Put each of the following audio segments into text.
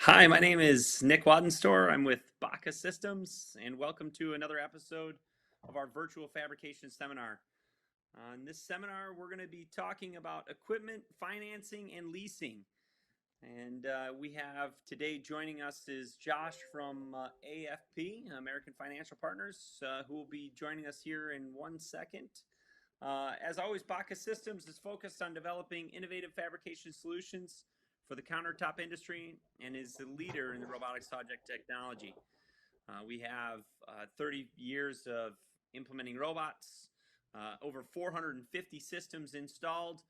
Hi, my name is Nick Wadenstor. I'm with Baca Systems, and welcome to another episode of our virtual fabrication seminar. In this seminar, we're going to be talking about equipment financing and leasing. And we have today joining us is Josh from AFP, American Financial Partners, who will be joining us here in 1 second. As always, Baca Systems is focused on developing innovative fabrication solutions for the countertop industry and is the leader in the robotics project technology. We have 30 years of implementing robots, over 450 systems installed,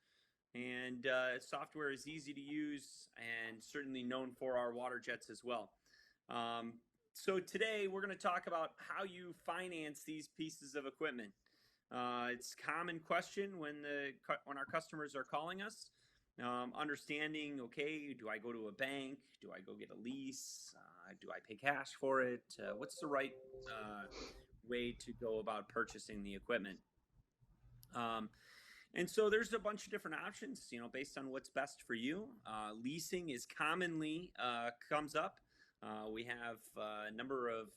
and software is easy to use and certainly known for our water jets as well. So today we're going to talk about how you finance these pieces of equipment. It's a common question when our customers are calling us. Understanding, okay, do I go to a bank? Do I go get a lease? Do I pay cash for it? What's the right way to go about purchasing the equipment? And so there's a bunch of different options, based on what's best for you. Leasing is commonly comes up. We have a number of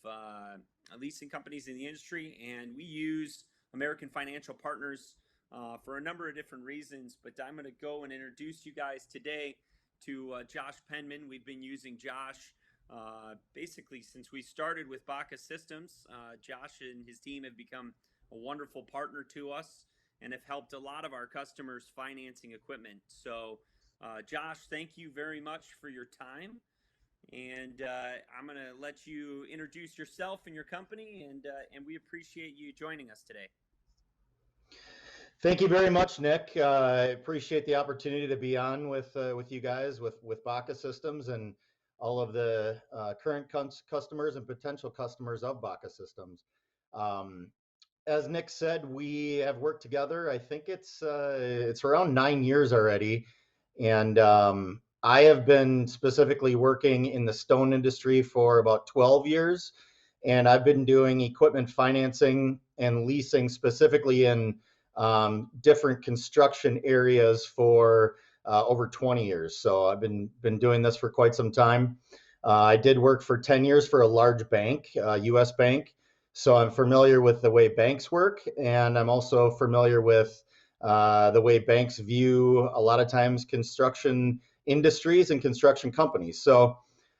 leasing companies in the industry, and we use American Financial Partners for a number of different reasons, but I'm going to go and introduce you guys today to Josh Penman. We've been using Josh basically since we started with Baca Systems. Josh and his team have become a wonderful partner to us and have helped a lot of our customers financing equipment. So Josh, thank you very much for your time. And I'm going to let you introduce yourself and your company, and we appreciate you joining us today. Thank you very much, Nick. I appreciate the opportunity to be on with you guys, with Baca Systems and all of the current customers and potential customers of Baca Systems. As Nick said, we have worked together. I think it's around 9 years already, and I have been specifically working in the stone industry for about 12 years, and I've been doing equipment financing and leasing specifically in different construction areas for over 20 years. So I've been doing this for quite some time. I did work for 10 years for a large bank, U.S. bank. So I'm familiar with the way banks work, and I'm also familiar with the way banks view a lot of times construction industries and construction companies. So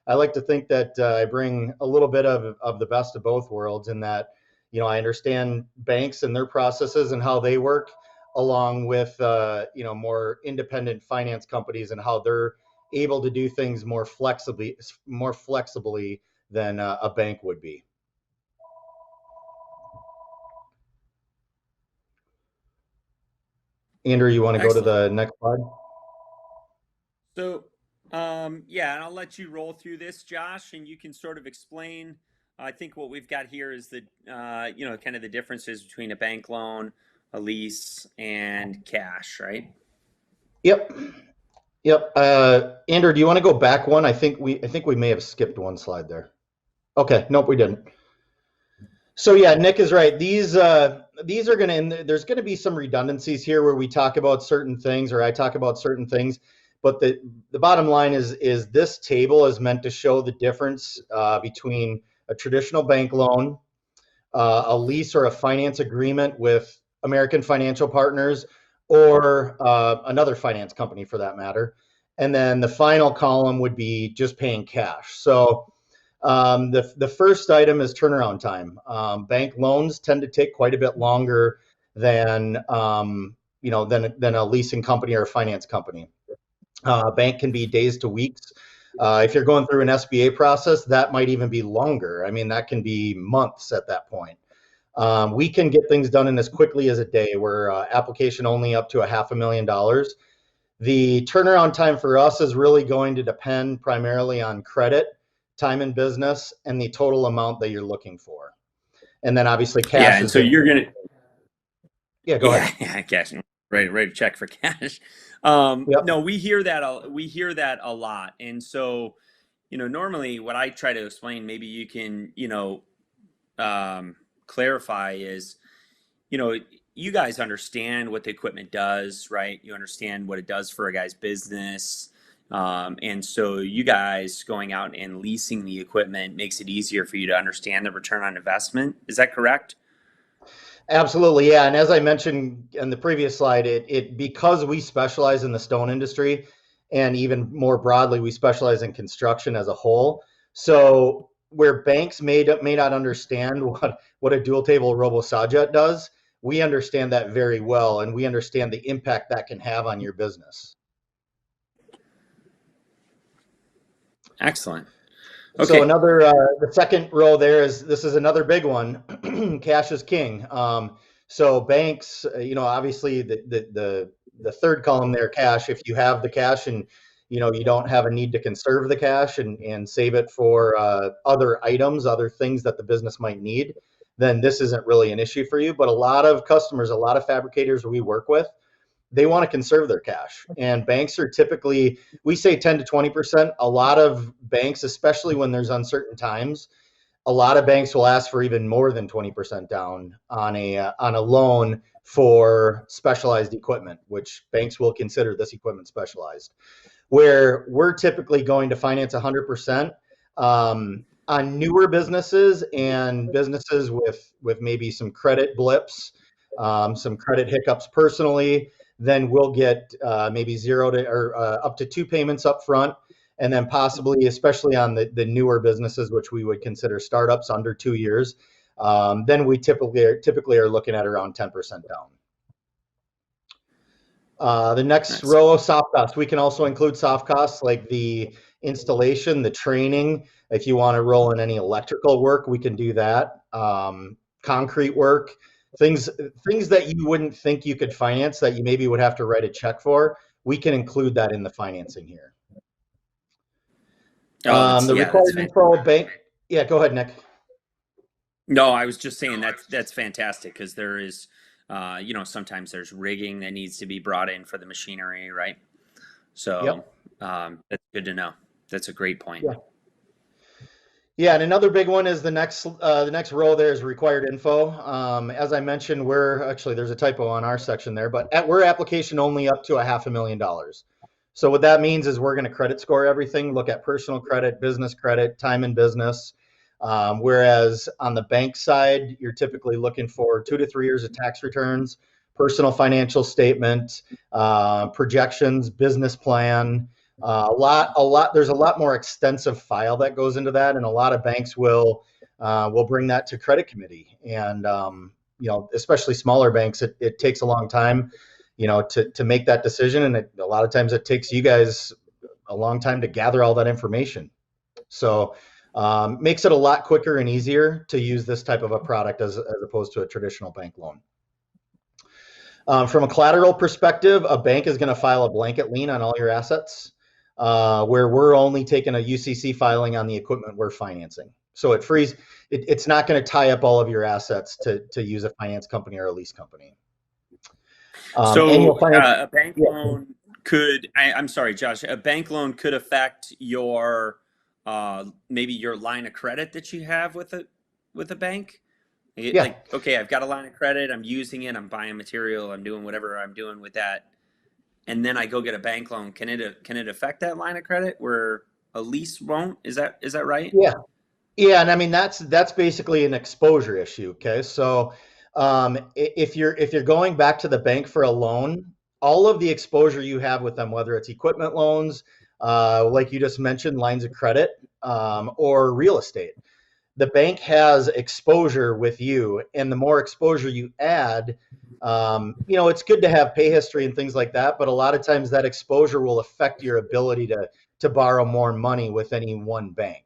I like to think that I bring a little bit of the best of both worlds in that, I understand banks and their processes and how they work, along with, more independent finance companies and how they're able to do things more flexibly than a bank would be. Andrew, you want to go to Excellent. the next slide? So, yeah, and I'll let you roll through this, Josh, and you can sort of explain. I think what we've got here is the, kind of the differences between a bank loan, a lease, and cash, right? Yep. Yep. Andrew, do you want to go back one? I think we may have skipped one slide there. Okay. Nope, we didn't. So yeah, Nick is right. These are going to, there's going to be some redundancies here where we talk about certain things, or I talk about certain things. But the bottom line is this table is meant to show the difference between a traditional bank loan, a lease or a finance agreement with American Financial Partners, or another finance company for that matter. And then the final column would be just paying cash. So the first item is turnaround time. Bank loans tend to take quite a bit longer than than a leasing company or a finance company. Bank can be days to weeks. If you're going through an SBA process, that might even be longer. I mean, that can be months at that point. We can get things done in as quickly as a day. We're application only up to $500,000. The turnaround time for us is really going to depend primarily on credit, time in business, and the total amount that you're looking for. And then obviously cash. Yeah, and so you're gonna. Yeah, go ahead. Yeah, cash. Right to check for cash. Yep. No, we hear that. We hear that a lot, and so, normally what I try to explain, maybe you can, clarify is, you guys understand what the equipment does, right? You understand what it does for a guy's business. And so you guys going out and leasing the equipment makes it easier for you to understand the return on investment. Is that correct? Absolutely, yeah. And as I mentioned in the previous slide, it because we specialize in the stone industry, and even more broadly, we specialize in construction as a whole. So where banks may not understand what a dual table RoboSawjet does, we understand that very well, and we understand the impact that can have on your business. Excellent. So Okay. another, the second row there is, this is another big one. Cash is king. So banks, obviously the third column there, cash. If you have the cash and you don't have a need to conserve the cash and save it for other items, other things that the business might need, then this isn't really an issue for you. But a lot of customers, a lot of fabricators we work with, they want to conserve their cash. And banks are typically, we say 10 to 20%. A lot of banks, especially when there's uncertain times, a lot of banks will ask for even more than 20% down on a loan for specialized equipment, which banks will consider this equipment specialized. Where we're typically going to finance 100% on newer businesses and businesses with maybe some credit blips, some credit hiccups personally. Then we'll get maybe zero to or up to two payments up front, and then possibly, especially on the newer businesses, which we would consider startups under 2 years, then we typically are looking at around 10% down. The next Nice. row of soft costs, we can also include soft costs like the installation, the training. If you want to roll in any electrical work, we can do that. Concrete work, things that you wouldn't think you could finance that you maybe would have to write a check for, we can include that in the financing here. Oh, The that's required fantastic. info bank. Yeah, go ahead, Nick. No, I was just saying that's fantastic because there is, sometimes there's rigging that needs to be brought in for the machinery, right? So Yep. that's good to know. That's a great point. Yeah. Yeah, and another big one is the next row there is required info. As I mentioned, there's a typo on our section there, but we're application only up to $500,000. So what that means is we're going to credit score everything, look at personal credit, business credit, time in business. Whereas on the bank side, you're typically looking for 2 to 3 years of tax returns, personal financial statement, projections, business plan. There's a lot more extensive file that goes into that, and a lot of banks will bring that to credit committee. And especially smaller banks, it takes a long time, to make that decision, and a lot of times it takes you guys a long time to gather all that information. So makes it a lot quicker and easier to use this type of a product as opposed to a traditional bank loan. From a collateral perspective, a bank is going to file a blanket lien on all your assets, where we're only taking a UCC filing on the equipment we're financing. So it's not going to tie up all of your assets to use a finance company or a lease company. So Annual finance. a bank loan I'm sorry, Josh, a bank loan could affect your maybe your line of credit that you have with a bank. Yeah. Like, okay, I've got a line of credit, I'm using it, I'm buying material, I'm doing whatever I'm doing with that, and then I go get a bank loan. Can it affect that line of credit where a lease won't? Is that right? Yeah. Yeah, and I mean that's basically an exposure issue. Okay, so if you're going back to the bank for a loan, all of the exposure you have with them, whether it's equipment loans, like you just mentioned, lines of credit, or real estate, the bank has exposure with you, and the more exposure you add, it's good to have pay history and things like that, but a lot of times that exposure will affect your ability to borrow more money with any one bank.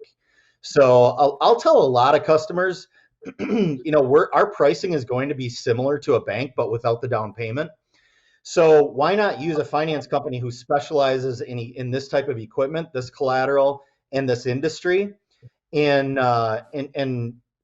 So I'll tell a lot of customers, our pricing is going to be similar to a bank, but without the down payment. So why not use a finance company who specializes in this type of equipment, this collateral, and this industry, and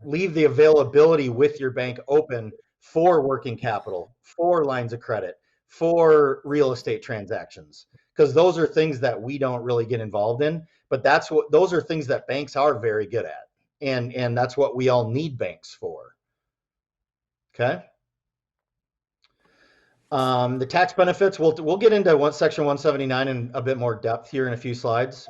leave the availability with your bank open for working capital, for lines of credit, for real estate transactions, because those are things that we don't really get involved in, but those are things that banks are very good at, and that's what we all need banks for. Okay. The tax benefits, we'll get into section 179 in a bit more depth here in a few slides.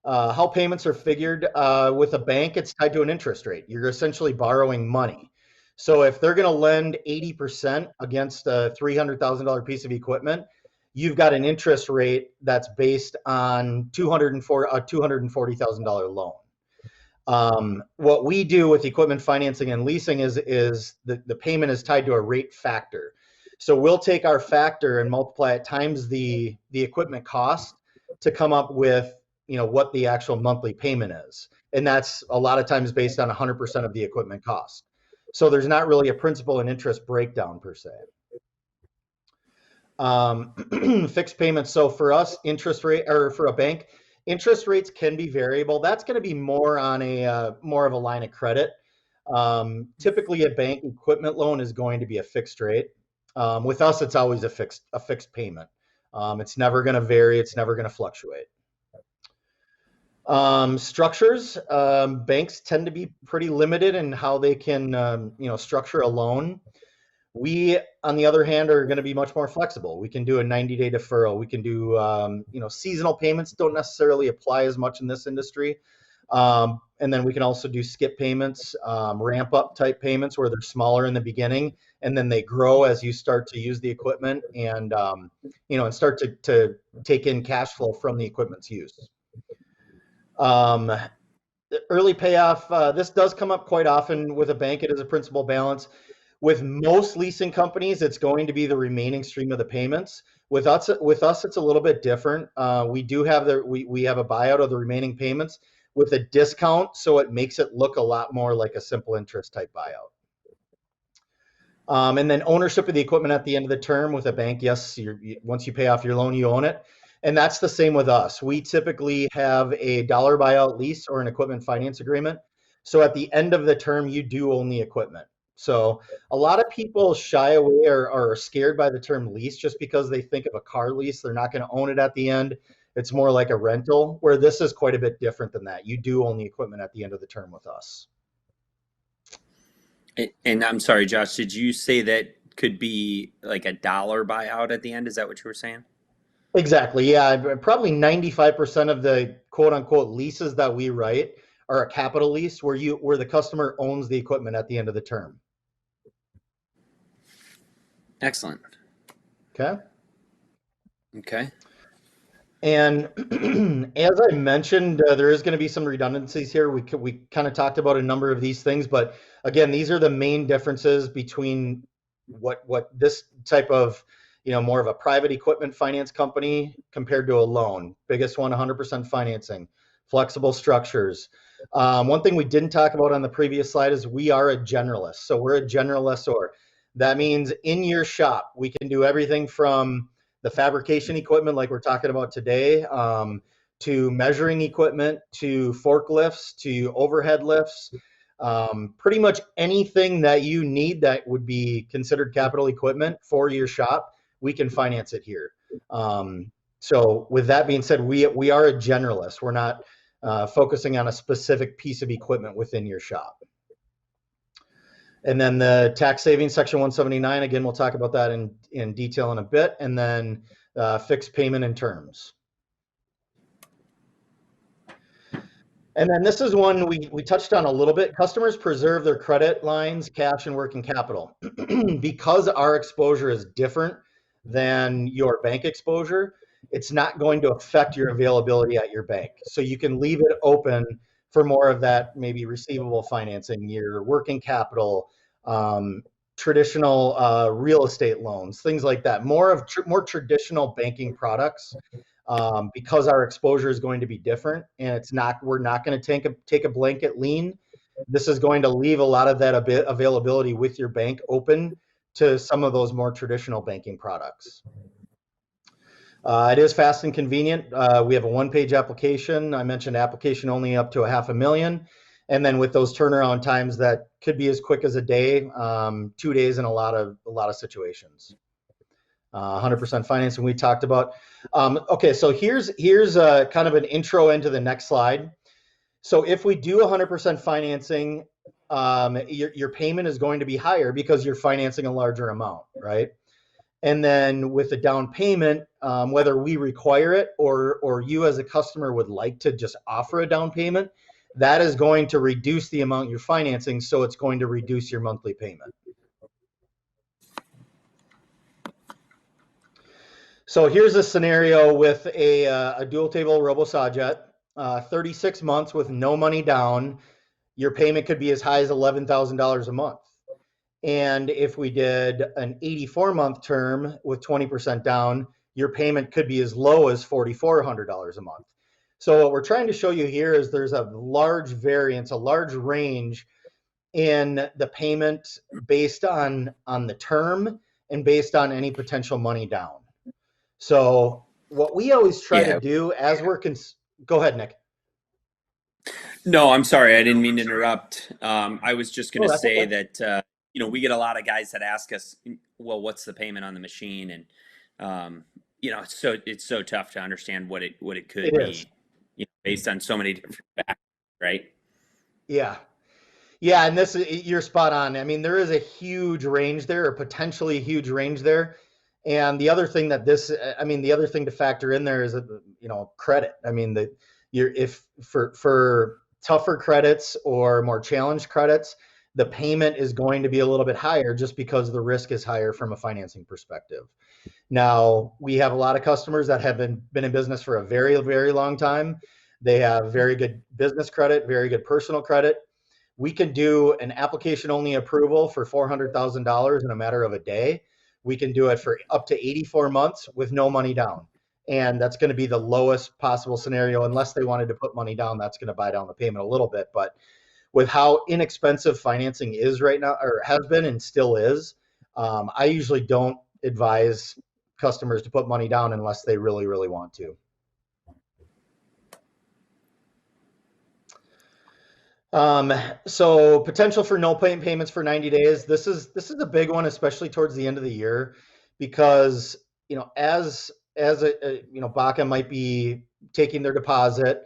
How payments are figured with a bank, it's tied to an interest rate. You're essentially borrowing money. So if they're going to lend 80% against a $300,000 piece of equipment, you've got an interest rate that's based on a $240,000 loan. What we do with equipment financing and leasing is the payment is tied to a rate factor. So we'll take our factor and multiply it times the equipment cost to come up with what the actual monthly payment is, and that's a lot of times based on 100% of the equipment cost. So there's not really a principal and interest breakdown per se. Fixed payments. So for us, interest rate, or for a bank, interest rates can be variable. That's going to be more on more of a line of credit. Typically, a bank equipment loan is going to be a fixed rate. With us, it's always a fixed payment. It's never going to vary. It's never going to fluctuate. Structures. Banks tend to be pretty limited in how they can structure a loan. We, on the other hand, are going to be much more flexible. We can do a 90-day deferral. We can do, seasonal payments don't necessarily apply as much in this industry. And then we can also do skip payments, ramp up type payments where they're smaller in the beginning and then they grow as you start to use the equipment and start to take in cash flow from the equipment's use. Early payoff, this does come up quite often with a bank. It is a principal balance. With most leasing companies, it's going to be the remaining stream of the payments. With us, it's a little bit different. We do have we have a buyout of the remaining payments with a discount, so it makes it look a lot more like a simple interest type buyout. And then ownership of the equipment at the end of the term with a bank. Yes, once you pay off your loan, you own it. And that's the same with us. We typically have a dollar buyout lease or an equipment finance agreement. So at the end of the term, you do own the equipment. So a lot of people shy away or are scared by the term lease just because they think of a car lease. They're not going to own it at the end. It's more like a rental, where this is quite a bit different than that. You do own the equipment at the end of the term with us. And I'm sorry, Josh, did you say that could be like a dollar buyout at the end? Is that what you were saying? Exactly. Yeah. Probably 95% of the quote unquote leases that we write are a capital lease where the customer owns the equipment at the end of the term. Excellent. Okay. Okay. And as I mentioned, there is going to be some redundancies here. We kind of talked about a number of these things, but again, these are the main differences between what this type of more of a private equipment finance company compared to a loan. Biggest one, 100% financing, flexible structures. One thing we didn't talk about on the previous slide is we are a generalist. So we're a general lessor. That means in your shop, we can do everything from the fabrication equipment like we're talking about today, to measuring equipment, to forklifts, to overhead lifts. Pretty much anything that you need that would be considered capital equipment for your shop, we can finance it here. So with that being said, we are a generalist. We're not focusing on a specific piece of equipment within your shop. And then the tax savings, section 179, again, we'll talk about that in detail in a bit. And then fixed payment and terms. And then this is one we touched on a little bit. Customers preserve their credit lines, cash, and working capital. Because our exposure is different than your bank exposure, it's not going to affect your availability at your bank. So you can leave it open for more of that, maybe receivable financing, your working capital, traditional real estate loans, things like that. More traditional banking products. Because our exposure is going to be different, and we're not going to take a blanket lien. This is going to leave a lot of that availability with your bank open to some of those more traditional banking products. It is fast and convenient. We have a one-page application. I mentioned application only up to $500,000. And then with those turnaround times, that could be as quick as a day, 2 days in a lot of situations. 100% financing we talked about. Okay, so here's kind of an intro into the next slide. So if we do 100% financing, your payment is going to be higher because you're financing a larger amount, right? And then with the down payment, whether we require it or you as a customer would like to just offer a down payment, that is going to reduce the amount you're financing, so it's going to reduce your monthly payment. So here's a scenario with a dual table RoboSawjet, 36 months with no money down. Your payment could be as high as $11,000 a month. And if we did an 84-month term with 20% down, your payment could be as low as $4,400 a month. So what we're trying to show you here is there's a large variance, a large range in the payment based on the term and based on any potential money down. So what we always try to Yeah. do as we're go ahead, Nick. No, I'm sorry. I didn't mean to interrupt. I was just going Oh, to that's say okay. that, we get a lot of guys that ask us, well, what's the payment on the machine? And, it's so tough to understand what it could It is. be, based on so many different factors, right? Yeah. Yeah, and you're spot on. I mean, there is a huge range there, or potentially a huge range there. And the other thing the other thing to factor in there is credit. I mean, if for tougher credits or more challenged credits, the payment is going to be a little bit higher just because the risk is higher from a financing perspective. Now, we have a lot of customers that have been in business for a very, very long time. They have very good business credit, very good personal credit. We can do an application only approval for $400,000 in a matter of a day. We can do it for up to 84 months with no money down. And that's going to be the lowest possible scenario. Unless they wanted to put money down, that's going to buy down the payment a little bit. But with how inexpensive financing is right now, or has been and still is, I usually don't advise customers to put money down unless they really, really want to. So potential for no payments for 90 days. This is a big one, especially towards the end of the year, because Baca might be taking their deposit,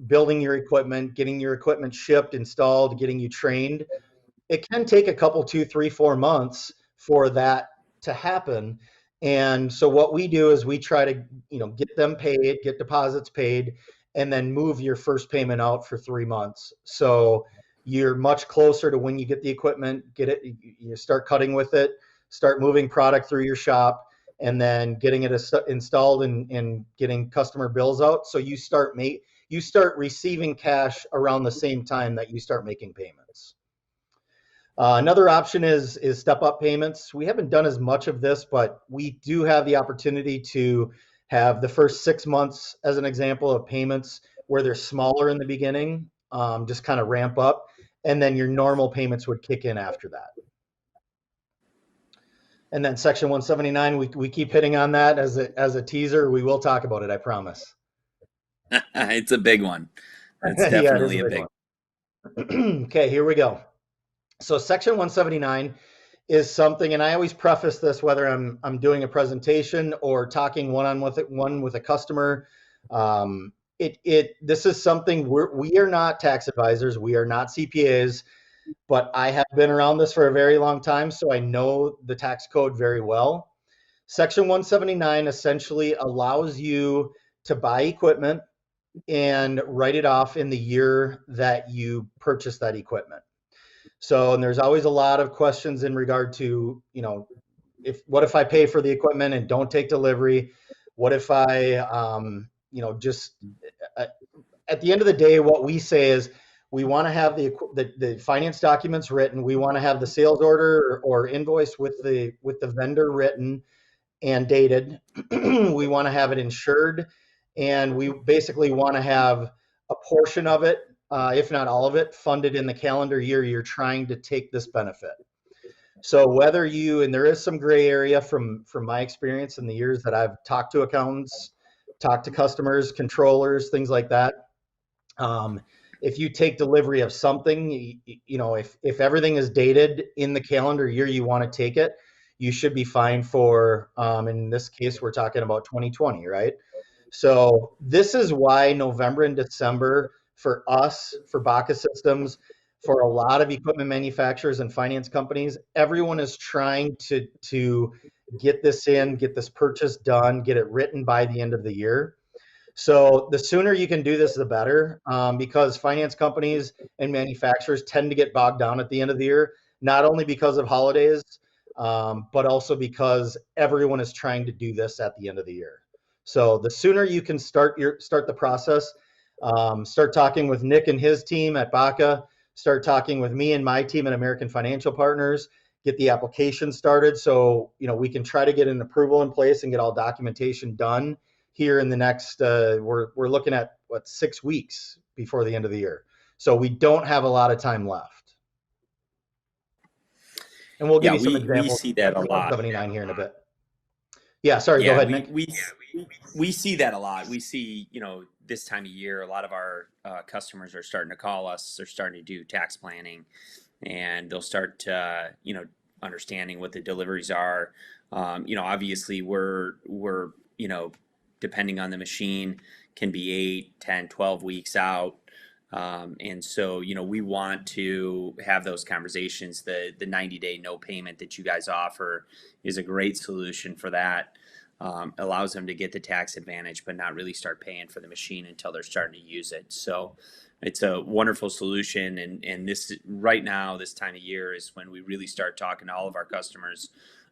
building your equipment, getting your equipment shipped, installed, getting you trained. It can take a couple, 2, 3, 4 months for that to happen. And so what we do is we try to, get them paid, get deposits paid, and then move your first payment out for 3 months. So you're much closer to when you get the equipment, get it, you start cutting with it, start moving product through your shop, and then getting it installed and getting customer bills out. So you start receiving cash around the same time that you start making payments. Another option is step-up payments. We haven't done as much of this, but we do have the opportunity to have the first 6 months as an example of payments where they're smaller in the beginning, just kind of ramp up, and then your normal payments would kick in after that. And then Section 179, we keep hitting on that as a teaser. We will talk about it, I promise. It's a big one. It's Yeah, it is definitely a a big big one. Okay, here we go. So Section 179 is something, and I always preface this whether I'm doing a presentation or talking one with a customer. This is something we are not tax advisors, we are not CPAs, but I have been around this for a very long time, so I know the tax code very well. Section 179 essentially allows you to buy equipment and write it off in the year that you purchase that equipment. So, and there's always a lot of questions in regard to, what if I pay for the equipment and don't take delivery? What if I, just at the end of the day, what we say is we want to have the finance documents written. We want to have the sales order or invoice with the vendor written and dated. We want to have it insured, and we basically want to have a portion of it, if not all of it, funded in the calendar year you're trying to take this benefit. So and there is some gray area from my experience in the years that I've talked to accountants, talked to customers, controllers, things like that. If you take delivery of something, if everything is dated in the calendar year you want to take it, you should be fine for, in this case, we're talking about 2020, right? So this is why November and December for us, for Baca Systems, for a lot of equipment manufacturers and finance companies, everyone is trying to get this in, get this purchase done, get it written by the end of the year. So the sooner you can do this, the better, because finance companies and manufacturers tend to get bogged down at the end of the year, not only because of holidays, but also because everyone is trying to do this at the end of the year. So the sooner you can start the process, start talking with Nick and his team at Baca, start talking with me and my team at American Financial Partners, get the application started so we can try to get an approval in place and get all documentation done here in the next we're looking at 6 weeks before the end of the year. So we don't have a lot of time left. And we'll give you some examples see that a lot. 79 here in a bit. Yeah, sorry, go ahead, Nick. We see that a lot. We see, this time of year, a lot of our customers are starting to call us. They're starting to do tax planning, and they'll start, understanding what the deliveries are. Obviously we're depending on the machine, can be 8, 10, 12 weeks out. And so, we want to have those conversations. The 90-day no payment that you guys offer is a great solution for that. Allows them to get the tax advantage, but not really start paying for the machine until they're starting to use it. So it's a wonderful solution. And this right now, this time of year is when we really start talking to all of our customers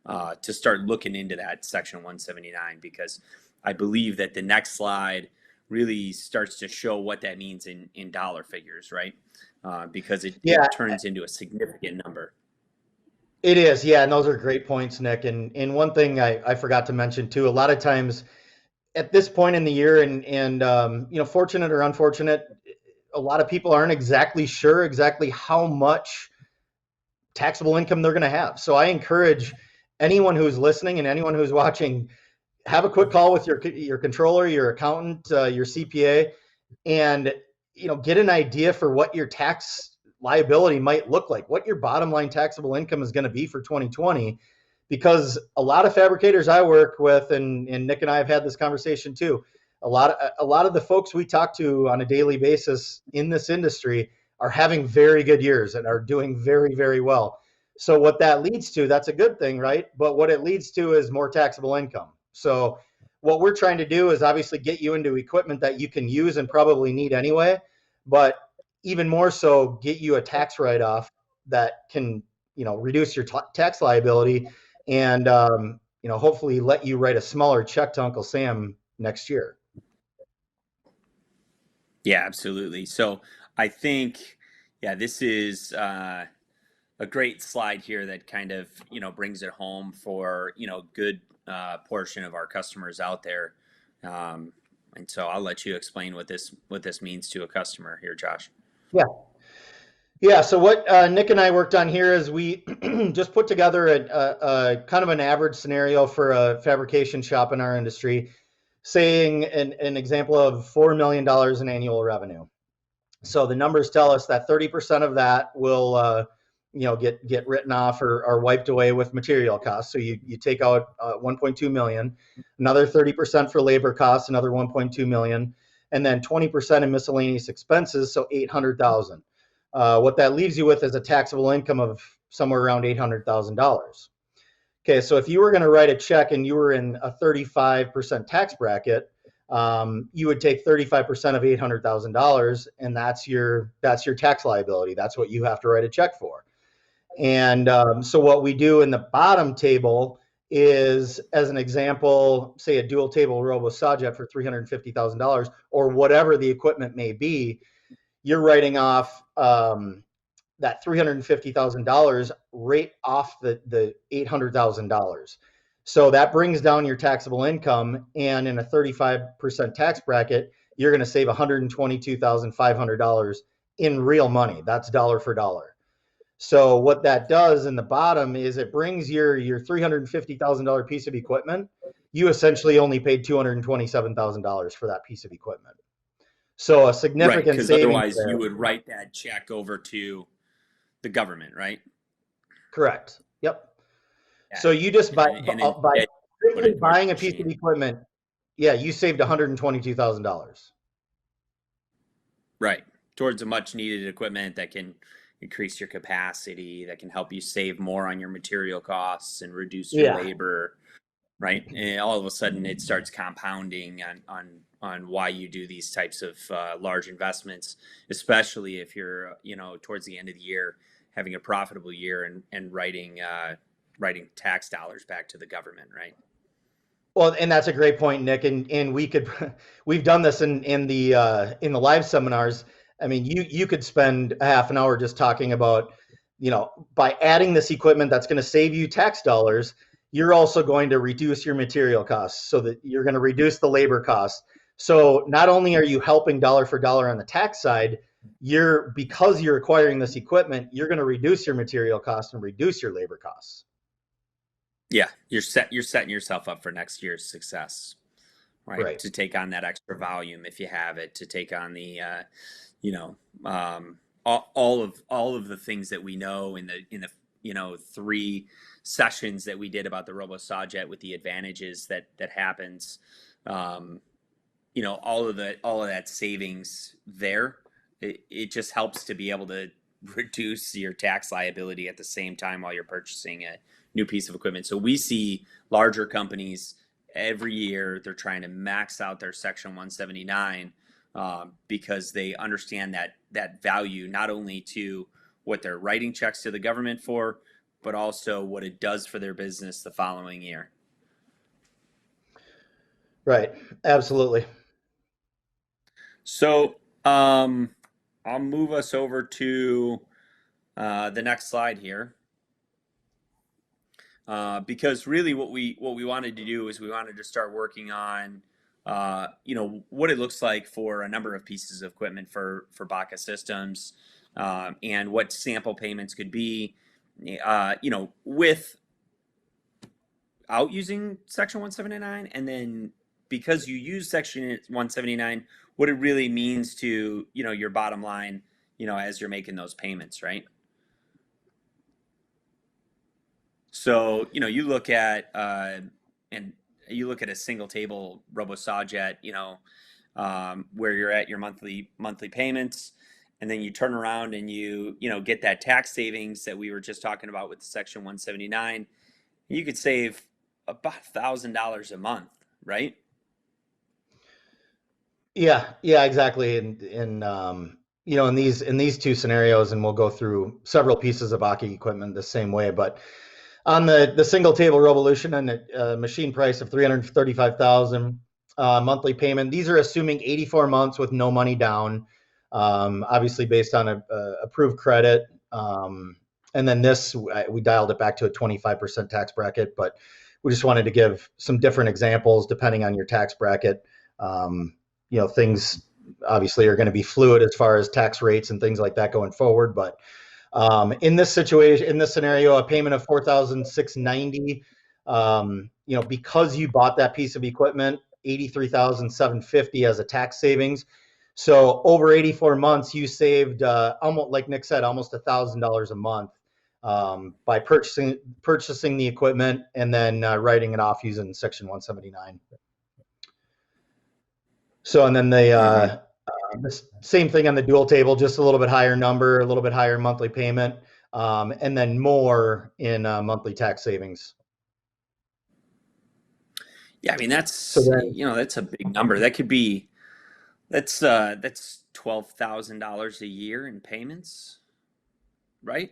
to start looking into that Section 179, because I believe that the next slide really starts to show what that means in dollar figures, right? Because it turns into a significant number. It is, yeah, and those are great points, Nick. And one thing I forgot to mention too, a lot of times at this point in the year, and fortunate or unfortunate, a lot of people aren't exactly sure exactly how much taxable income they're going to have. So I encourage anyone who's listening and anyone who's watching, have a quick call with your controller, your accountant, your CPA, and get an idea for what your tax liability might look like, what your bottom line taxable income is going to be for 2020. Because a lot of fabricators I work with, and Nick and I have had this conversation too, a lot of the folks we talk to on a daily basis in this industry are having very good years and are doing very, very well. So what that leads to, that's a good thing, right? But what it leads to is more taxable income. So what we're trying to do is obviously get you into equipment that you can use and probably need anyway, but even more so get you a tax write-off that can, reduce your tax liability and, hopefully let you write a smaller check to Uncle Sam next year. Yeah, absolutely. So I think, this is a great slide here that kind of, brings it home for, good portion of our customers out there. And so I'll let you explain what this means to a customer here, Josh. Yeah. So what Nick and I worked on here is we just put together a kind of an average scenario for a fabrication shop in our industry, saying an example of $4 million in annual revenue. So the numbers tell us that 30% of that will get written off or wiped away with material costs. So you take out 1.2 million, another 30% for labor costs, another 1.2 million, and then 20% in miscellaneous expenses, so 800,000. What that leaves you with is a taxable income of somewhere around $800,000. Okay, so if you were going to write a check and you were in a 35% tax bracket, you would take 35% of $800,000, and that's your tax liability. That's what you have to write a check for. And so what we do in the bottom table is, as an example, say a dual table robo saw jet for $350,000 or whatever the equipment may be, you're writing off that $350,000 right off the $800,000. So that brings down your taxable income, and in a 35% tax bracket, you're going to save $122,500 in real money. That's dollar for dollar. So what that does in the bottom is it brings your $350,000 piece of equipment. You essentially only paid $227,000 for that piece of equipment. So a significant savings. Otherwise you would write that check over to the government, right? Correct. Yep. Yeah. So you just by buying a piece of equipment, you saved $122,000. Right. Towards a much needed equipment that can increase your capacity, that can help you save more on your material costs and reduce your labor. right? And all of a sudden it starts compounding on why you do these types of large investments, especially if you're towards the end of the year having a profitable year and writing tax dollars back to the government, right? Well, and that's a great point, Nick. And we've done this in the live seminars. I mean, you could spend a half an hour just talking about, by adding this equipment that's going to save you tax dollars, you're also going to reduce your material costs, so that you're going to reduce the labor costs. So not only are you helping dollar for dollar on the tax side, because you're acquiring this equipment, you're going to reduce your material costs and reduce your labor costs. Yeah, you're setting yourself up for next year's success, right? To take on that extra volume if you have it, to take on the all of the things that we know in the 3 sessions that we did about the RoboSawjet, with the advantages that happens. All of that savings there, it just helps to be able to reduce your tax liability at the same time while you're purchasing a new piece of equipment. So we see larger companies every year, they're trying to max out their Section 179 because they understand that value, not only to what they're writing checks to the government for, but also what it does for their business the following year. Right. Absolutely. So I'll move us over to the next slide here. Because really what we wanted to do is we wanted to start working on what it looks like for a number of pieces of equipment for Baca Systems, and what sample payments could be, without using Section 179, and then because you use Section 179, what it really means to your bottom line, as you're making those payments, right? So you look at and you look at a single table RoboSawjet, where you're at your monthly payments, and then you turn around and you get that tax savings that we were just talking about with the Section 179. You could save about $1,000 a month, right? Yeah, exactly. And in these 2 scenarios, and we'll go through several pieces of Aki equipment the same way, but on the single table revolution and a machine price of 335,000, monthly payment, these are assuming 84 months with no money down, obviously based on a approved credit. And then we dialed it back to a 25% tax bracket, but we just wanted to give some different examples depending on your tax bracket. Things obviously are going to be fluid as far as tax rates and things like that going forward, but in this situation, in this scenario, a payment of $4,690, because you bought that piece of equipment, $83,750 as a tax savings. So over 84 months, you saved almost, like Nick said, almost $1,000 a month by purchasing the equipment and then writing it off using Section 179. So, and then the same thing on the dual table, just a little bit higher number, a little bit higher monthly payment, and then more in monthly tax savings. Yeah, I mean that's that's a big number. That's $12,000 a year in payments, right?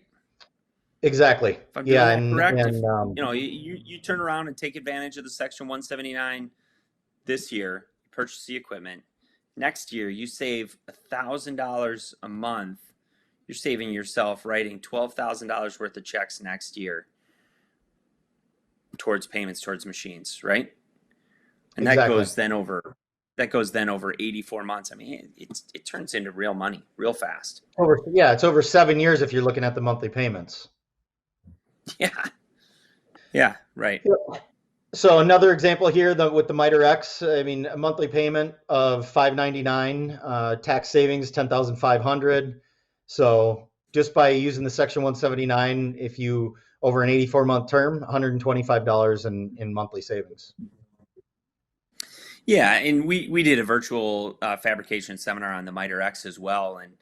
Exactly. If I'm doing that correct, if you turn around and take advantage of the Section 179 this year, purchase the equipment. Next year, you save $1,000 a month. You're saving yourself writing $12,000 worth of checks next year towards payments towards machines, right? And exactly. that goes then over 84 months. I mean, it turns into real money real fast. It's over 7 years if you're looking at the monthly payments. Yeah, right. So another example here, with the Miter X, I mean, a monthly payment of $599, tax savings $10,500. So just by using the Section 179, if you over an 84-month term, $125 in monthly savings. Yeah, and we did a virtual fabrication seminar on the Miter X as well, and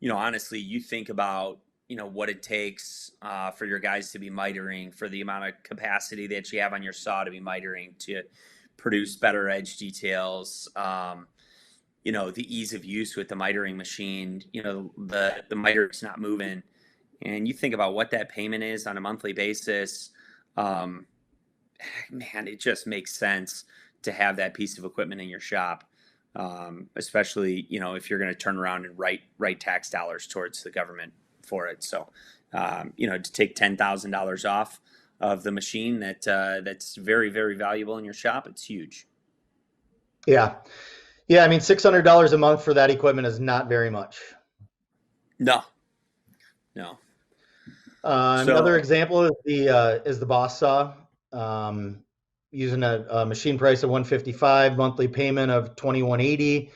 honestly, you think about what it takes for your guys to be mitering, for the amount of capacity that you have on your saw to be mitering to produce better edge details. The ease of use with the mitering machine. The miter's not moving, and you think about what that payment is on a monthly basis. Um, Man, it just makes sense to have that piece of equipment in your shop, especially if you're going to turn around and write tax dollars towards the government for it. So, to take $10,000 off of the machine that's very, very valuable in your shop, it's huge. Yeah. Yeah, I mean, $600 a month for that equipment is not very much. No, no. Another So example is the boss saw. Using a machine price of 155, monthly payment of 2180.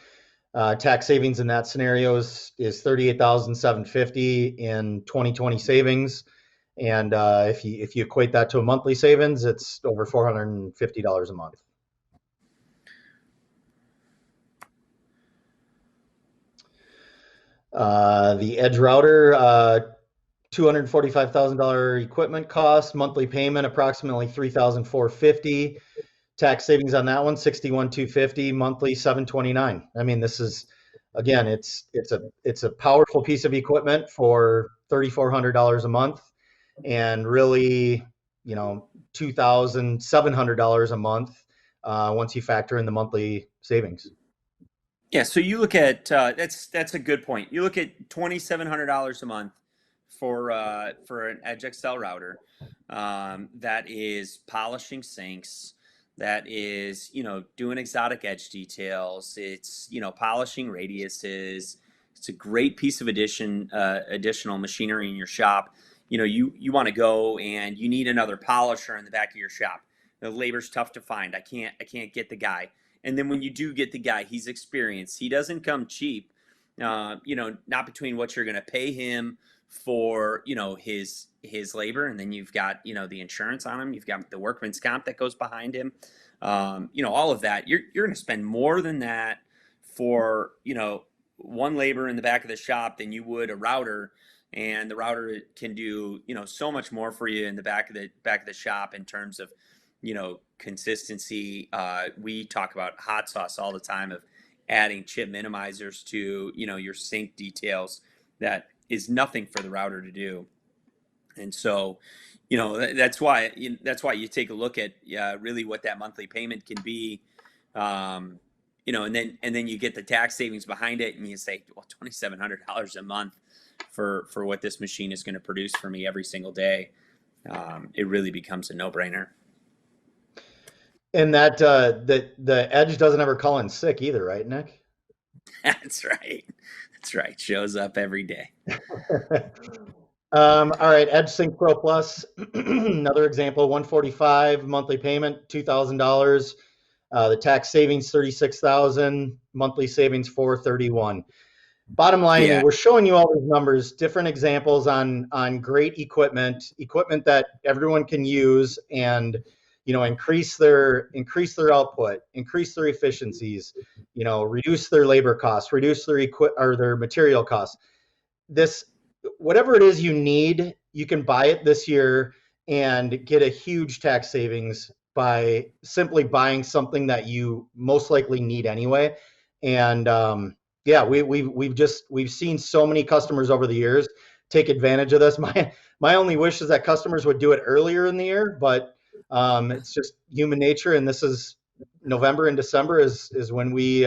Tax savings in that scenario is 38,750 in 2020 savings. And if you equate that to a monthly savings, it's over $450 a month. The Edge router, $245,000 equipment cost, monthly payment approximately 3,450. Tax savings on that one, 61,250, monthly 729. I mean, this is, again, it's a powerful piece of equipment for $3,400 a month, and really, $2,700 a month once you factor in the monthly savings. yeah, so you look at that's a good point. You look at $2,700 a month for an Edge XL router that is polishing sinks, that is doing exotic edge details. It's polishing radiuses. It's a great piece of additional machinery in your shop. You want to go and you need another polisher in the back of your shop. The labor's tough to find. I can't get the guy. And then when you do get the guy, he's experienced. He doesn't come cheap. Not between what you're going to pay him for his labor, and then you've got the insurance on him. You've got the workman's comp that goes behind him. All of that. You're going to spend more than that for one labor in the back of the shop than you would a router. And the router can do so much more for you in the back of the shop in terms of consistency. We talk about hot sauce all the time of adding chip minimizers to your sink details. That is nothing for the router to do. And so that's why you take a look at really what that monthly payment can be. And then you get the tax savings behind it, and you say, well, $2,700 a month for what this machine is going to produce for me every single day. It really becomes a no-brainer. And that the Edge doesn't ever call in sick either, right, Nick? That's right. That's right. Shows up every day. All right, Edge Sync Pro Plus, another example, 145 monthly payment, $2,000. The tax savings 36,000, monthly savings 431. Bottom line, Yeah. we're showing you all these numbers, different examples on great equipment that everyone can use and increase their output, increase their efficiencies, reduce their labor costs, reduce their material costs. This, whatever it is you need, you can buy it this year and get a huge tax savings by simply buying something that you most likely need anyway. And yeah, we've seen so many customers over the years take advantage of this. My only wish is that customers would do it earlier in the year, but it's just human nature. And this is November and December is when we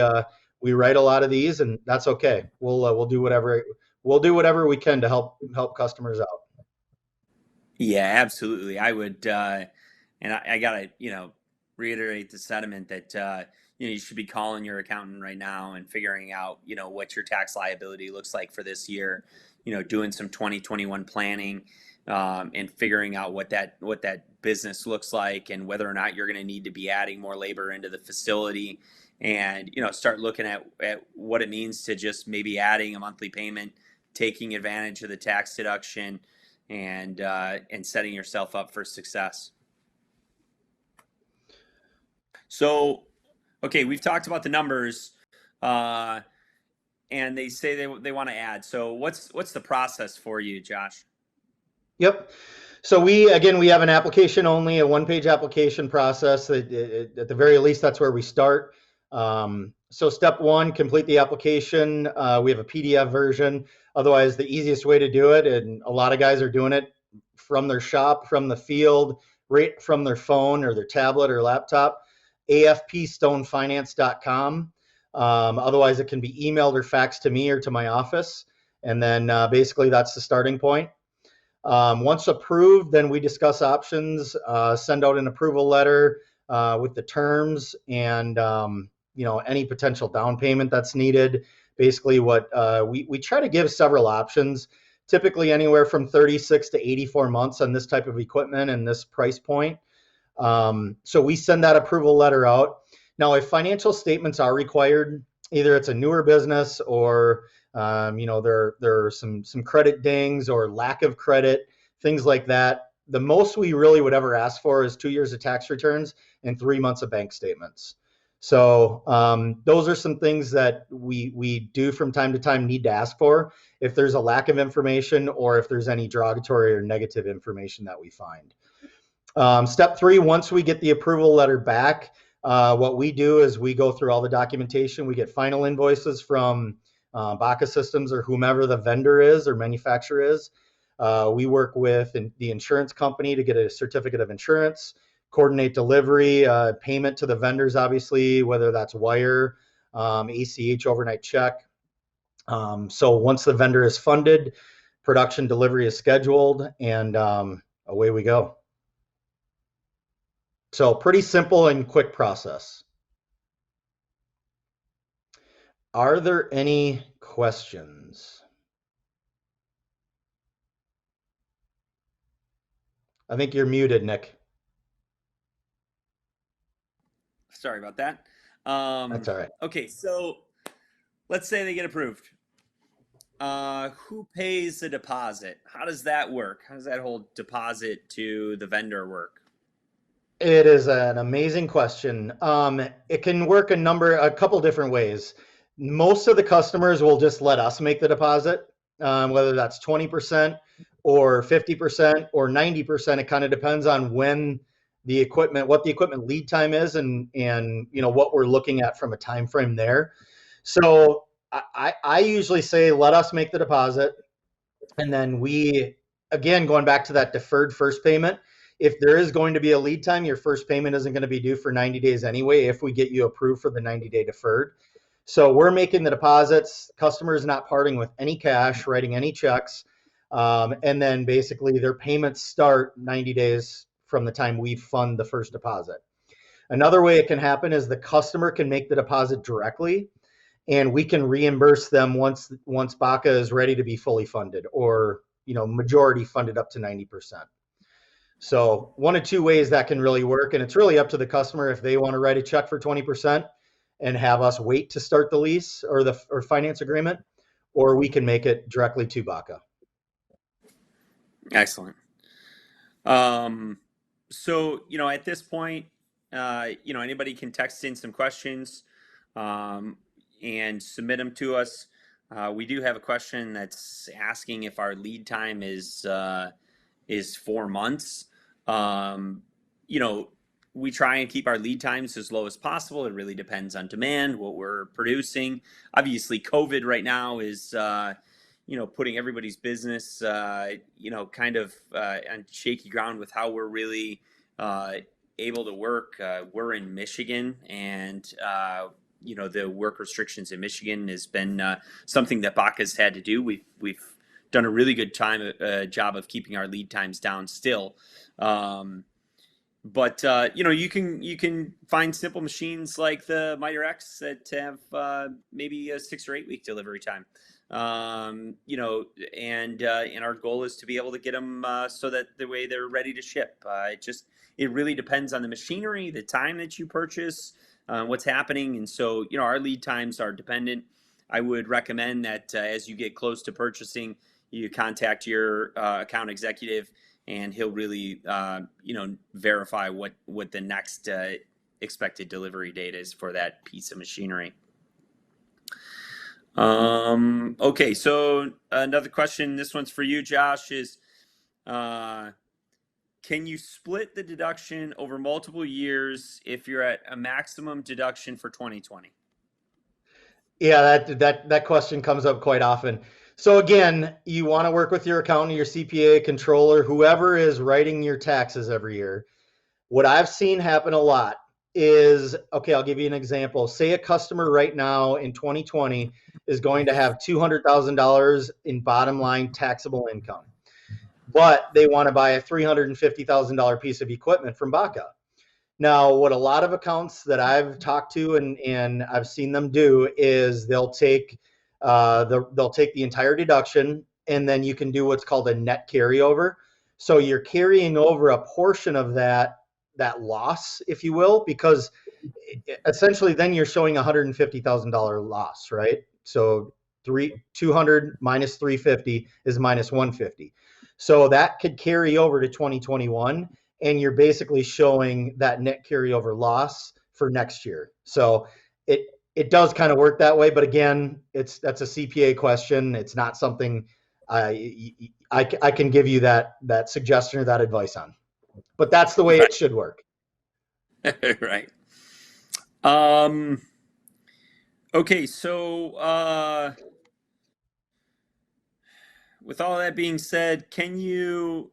write a lot of these, and that's okay. We'll do whatever we can to help customers out. Yeah, absolutely. I would, and I gotta, reiterate the sentiment that you should be calling your accountant right now and figuring out, what your tax liability looks like for this year. Doing some 2021 planning, and figuring out what that business looks like and whether or not you're going to need to be adding more labor into the facility, and start looking at what it means to just maybe adding a monthly payment, taking advantage of the tax deduction, and setting yourself up for success. So, okay, we've talked about the numbers. and they say they want to add. So what's the process for you, Josh? Yep. So we have an application only, a one-page application process. At the very least, that's where we start. So step one, complete the application. We have a PDF version. Otherwise, the easiest way to do it, and a lot of guys are doing it from their shop, from the field, right from their phone or their tablet or laptop, afpstonefinance.com. Otherwise, it can be emailed or faxed to me or to my office. And then basically that's the starting point. Once approved, then we discuss options, send out an approval letter with the terms and any potential down payment that's needed. Basically, what we try to give several options, typically anywhere from 36 to 84 months on this type of equipment and this price point. So we send that approval letter out. Now, if financial statements are required, either it's a newer business or there are some credit dings or lack of credit, things like that. The most we really would ever ask for is 2 years of tax returns and 3 months of bank statements. So those are some things that we do from time to time need to ask for if there's a lack of information or if there's any derogatory or negative information that we find. Step three, once we get the approval letter back, what we do is we go through all the documentation. We get final invoices from Baca Systems or whomever the vendor is or manufacturer is. We work with the insurance company to get a certificate of insurance, coordinate delivery, payment to the vendors, obviously, whether that's wire, ACH, overnight check. So once the vendor is funded, production delivery is scheduled, and away we go. So pretty simple and quick process. Are there any questions? I think you're muted, Nick. Sorry about that. That's all right. Okay, so let's say they get approved. Who pays the deposit? How does that work? How does that whole deposit to the vendor work? It is an amazing question. It can work a couple different ways. Most of the customers will just let us make the deposit, whether that's 20% or 50% or 90%. It kind of depends on what the equipment lead time is, and what we're looking at from a time frame there. So I usually say let us make the deposit, and then again, going back to that deferred first payment, if there is going to be a lead time, your first payment isn't going to be due for 90 days anyway if we get you approved for the 90-day deferred. So we're making the deposits. Customer is not parting with any cash, writing any checks. And then basically their payments start 90 days from the time we fund the first deposit. Another way it can happen is the customer can make the deposit directly, and we can reimburse them once Baca is ready to be fully funded, or majority funded up to 90%. So one of two ways that can really work, and it's really up to the customer if they want to write a check for 20% and have us wait to start the lease or finance agreement, or we can make it directly to Baca. Excellent. So at this point, anybody can text in some questions and submit them to us. We do have a question that's asking if our lead time is 4 months. We try and keep our lead times as low as possible. It really depends on demand, what we're producing. Obviously, COVID right now is putting everybody's business kind of on shaky ground with how we're really able to work. We're in Michigan, and the work restrictions in Michigan has been something that Baca's had to do. We've done a really good job of keeping our lead times down still. But you can find simple machines like the Miter X that have maybe a 6 or 8 week delivery time. And our goal is to be able to get them so that the way they're ready to ship. It really depends on the machinery, the time that you purchase, what's happening, and so our lead times are dependent. I would recommend that as you get close to purchasing, you contact your account executive, and he'll really verify what the next expected delivery date is for that piece of machinery. Okay, so another question, this one's for you, Josh, is can you split the deduction over multiple years if you're at a maximum deduction for 2020? Yeah, that question comes up quite often. So again, you want to work with your accountant, your CPA, controller, whoever is writing your taxes every year. What I've seen happen a lot is, okay, I'll give you an example. Say a customer right now in 2020 is going to have $200,000 in bottom line taxable income, but they want to buy a $350,000 piece of equipment from Baca. Now, what a lot of accounts that I've talked to and I've seen them do is they'll take the entire deduction, and then you can do what's called a net carryover. So you're carrying over a portion of that loss, if you will, because essentially then you're showing $150,000 loss, right? So 200 minus 350 is minus 150. So that could carry over to 2021, and you're basically showing that net carryover loss for next year. So it does kind of work that way, but again, that's a CPA question. It's not something I can give you that suggestion or that advice on. But that's the way Right. it should work. Right. Um, okay, so with all that being said, can you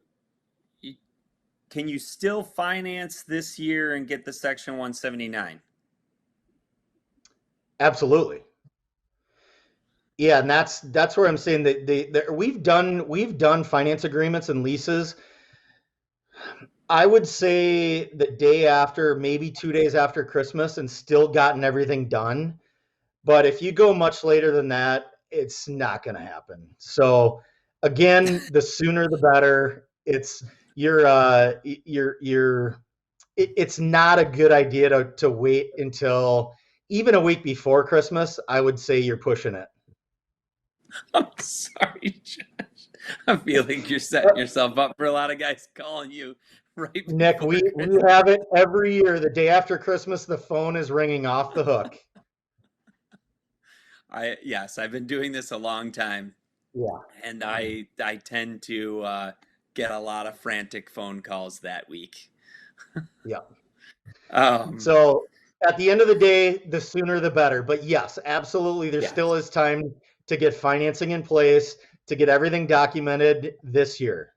still finance this year and get the Section 179? Absolutely. Yeah, and that's where I'm saying that we've done finance agreements and leases. I would say the day after, maybe 2 days after Christmas, and still gotten everything done. But if you go much later than that, it's not going to happen. So again, the sooner the better. It's not a good idea to wait until even a week before Christmas. I would say you're pushing it. I'm sorry, Josh. I feel like you're setting yourself up for a lot of guys calling you right Nick, before we Christmas. have it every year. The day after Christmas, the phone is ringing off the hook. Yes, I've been doing this a long time, Yeah. and I tend to get a lot of frantic phone calls that week. Yeah. Um, So at the end of the day, the sooner the better. But yes, absolutely, there yes, still is time to get financing in place, to get everything documented this year.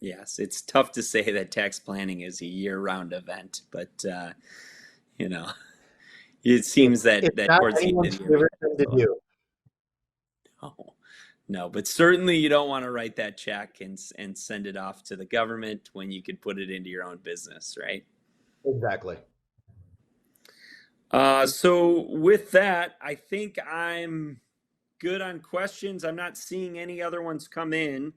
yes, it's tough to say that tax planning is a year-round event, but you know, it seems that It's not towards the end anyone's of the year we favorite thing to so do. no, no, but certainly you don't want to write that check and send it off to the government when you could put it into your own business, right? Exactly. So with that, I think I'm good on questions. I'm not seeing any other ones come in.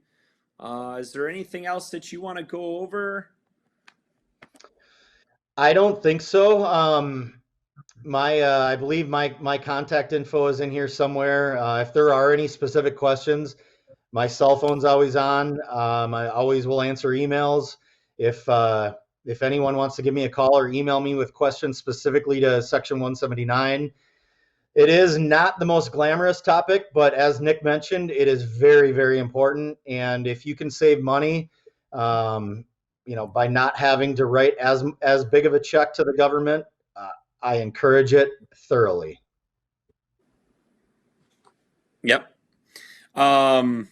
Is there anything else that you want to go over? I don't think so. I believe my contact info is in here somewhere. If there are any specific questions, my cell phone's always on. I always will answer emails. If anyone wants to give me a call or email me with questions specifically to Section 179, it is not the most glamorous topic, but as Nick mentioned, it is very, very important. And if you can save money, um, by not having to write as big of a check to the government, I encourage it thoroughly. Yep. Um,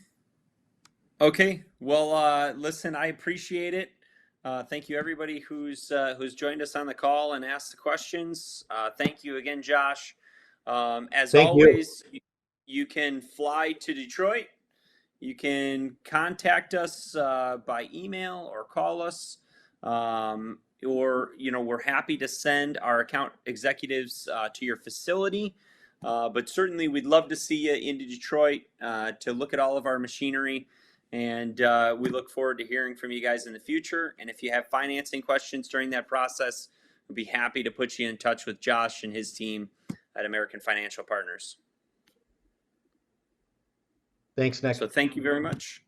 okay. Well, listen, I appreciate it. Thank you, everybody who's joined us on the call and asked the questions. Thank you again, Josh. As Thank you. always, you can fly to Detroit. You can contact us by email or call us, or we're happy to send our account executives to your facility. But certainly, we'd love to see you into Detroit to look at all of our machinery. And we look forward to hearing from you guys in the future. And if you have financing questions during that process, we'd be happy to put you in touch with Josh and his team at American Financial Partners. Thanks, Nick. So thank you very much.